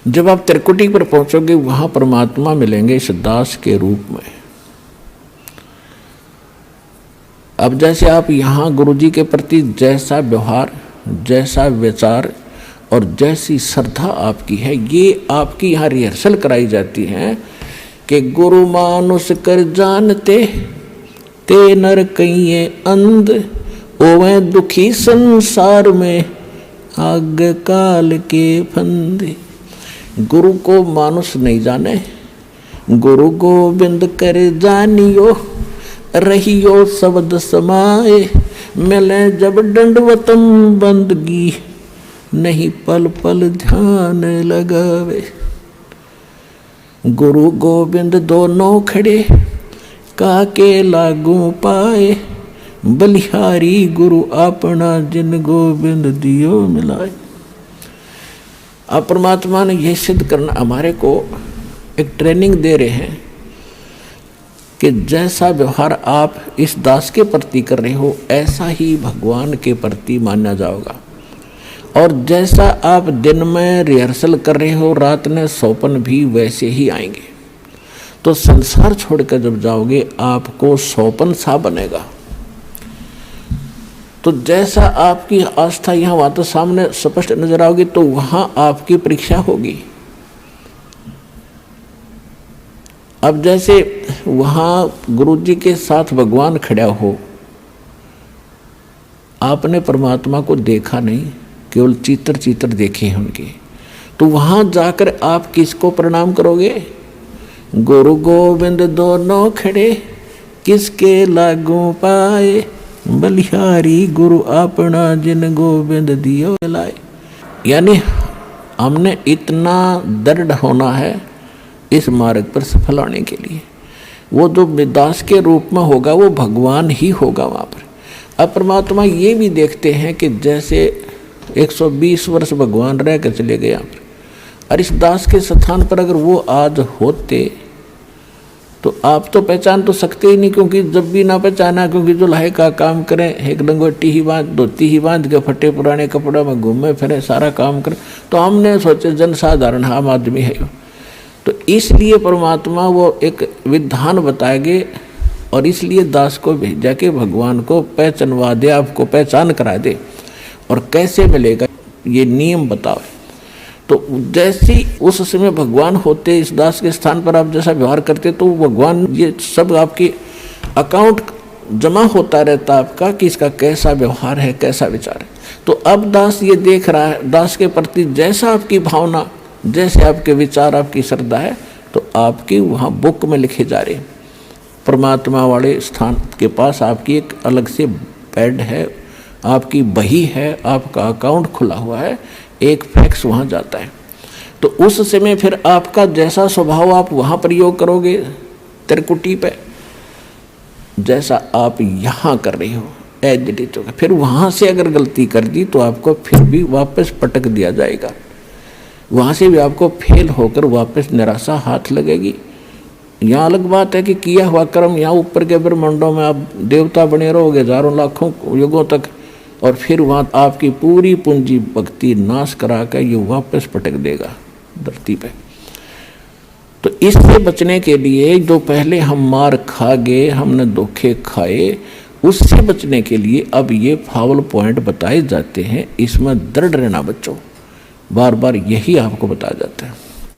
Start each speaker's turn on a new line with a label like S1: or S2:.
S1: जब आप त्रिकुटी पर पहुंचोगे वहां परमात्मा मिलेंगे इस दास के रूप में। अब जैसे आप यहाँ गुरु जी के प्रति जैसा व्यवहार, जैसा विचार और जैसी श्रद्धा आपकी है, ये आपकी यहाँ रिहर्सल कराई जाती है कि गुरु मानुष कर जानते ते नर कहिए अंध, ओवे दुखी संसार में आग काल के फंदे। गुरु को मानुष नहीं जाने, गुरु गोविंद कर जानियो, रहियो शब्द समाए, मिले जब दंडवतम बंदगी, नहीं पल पल ध्यान लगावे। गुरु गोविंद दोनों खड़े काके लागू पाए, बलिहारी गुरु अपना जिन गोविंद दियो मिलाए। अब परमात्मा ने यह सिद्ध करना हमारे को एक ट्रेनिंग दे रहे हैं कि जैसा व्यवहार आप इस दास के प्रति कर रहे हो ऐसा ही भगवान के प्रति माना जाएगा। और जैसा आप दिन में रिहर्सल कर रहे हो, रात में सौपन भी वैसे ही आएंगे। तो संसार छोड़कर जब जाओगे आपको सौपन सा बनेगा। तो जैसा आपकी आस्था यहाँ वहाँ तो सामने स्पष्ट नजर आओगी, तो वहाँ आपकी परीक्षा होगी। अब जैसे वहाँ गुरु जी के साथ भगवान खड़ा हो, आपने परमात्मा को देखा नहीं, केवल चित्र चित्र देखे हैं उनके, तो वहाँ जाकर आप किसको प्रणाम करोगे? गुरु गोविंद दोनों खड़े किसके लागू पाए, बलिहारी गुरु अपना जिन गोविंद दियो लाए। यानी हमने इतना दृढ़ होना है इस मार्ग पर सफल होने के लिए। वो जो दास के रूप में होगा वो भगवान ही होगा वहाँ पर। अब परमात्मा ये भी देखते हैं कि जैसे 120 वर्ष भगवान रह कर चले गए यहाँ पर, और इस दास के स्थान पर अगर वो आज होते तो आप तो पहचान तो सकते ही नहीं, क्योंकि जब भी ना पहचाना, क्योंकि जो लाहे का काम करें, एक लंगोटी ही बांध, धोती ही बांध के फटे पुराने कपड़ों में घूमे फिरे, सारा काम करें, तो हमने सोचे जनसाधारण आम आदमी है। तो इसलिए परमात्मा वो एक विधान बताएंगे और इसलिए दास को भेजा के भगवान को पहचानवा दे, आपको पहचान करा दे। और कैसे मिलेगा ये नियम बताओ। तो जैसे उस समय भगवान होते इस दास के स्थान पर आप जैसा व्यवहार करते, तो भगवान ये सब आपके अकाउंट जमा होता रहता आपका कि इसका कैसा व्यवहार है, कैसा विचार है। तो अब दास ये देख रहा है, दास के प्रति जैसा आपकी भावना, जैसे आपके विचार, आपकी श्रद्धा है, तो आपकी वहाँ बुक में लिखे जा रहे। परमात्मा वाले स्थान के पास आपकी एक अलग से पैड है, आपकी बही है, आपका अकाउंट खुला हुआ है, एक फैक्स वहाँ जाता है। तो उस समय फिर आपका जैसा स्वभाव आप वहाँ प्रयोग करोगे त्रिकुटी पे, जैसा आप यहाँ कर रहे हो एज इट इज होगा। फिर वहाँ से अगर गलती कर दी तो आपको फिर भी वापस पटक दिया जाएगा, वहाँ से भी आपको फेल होकर वापस निराशा हाथ लगेगी। यहाँ अलग बात है कि किया हुआ कर्म यहाँ ऊपर के ब्रह्मांडों में आप देवता बने रहोगे हजारों लाखों युगों तक, और फिर वहाँ आपकी पूरी पूंजी भक्ति नाश करा कर ये वापस पटक देगा धरती पे। तो इससे बचने के लिए जो पहले हम मार खा गए, हमने धोखे खाए, उससे बचने के लिए अब ये फावल पॉइंट बताए जाते हैं। इसमें दृढ़ रहना बच्चों, बार बार यही आपको बताया जाता है।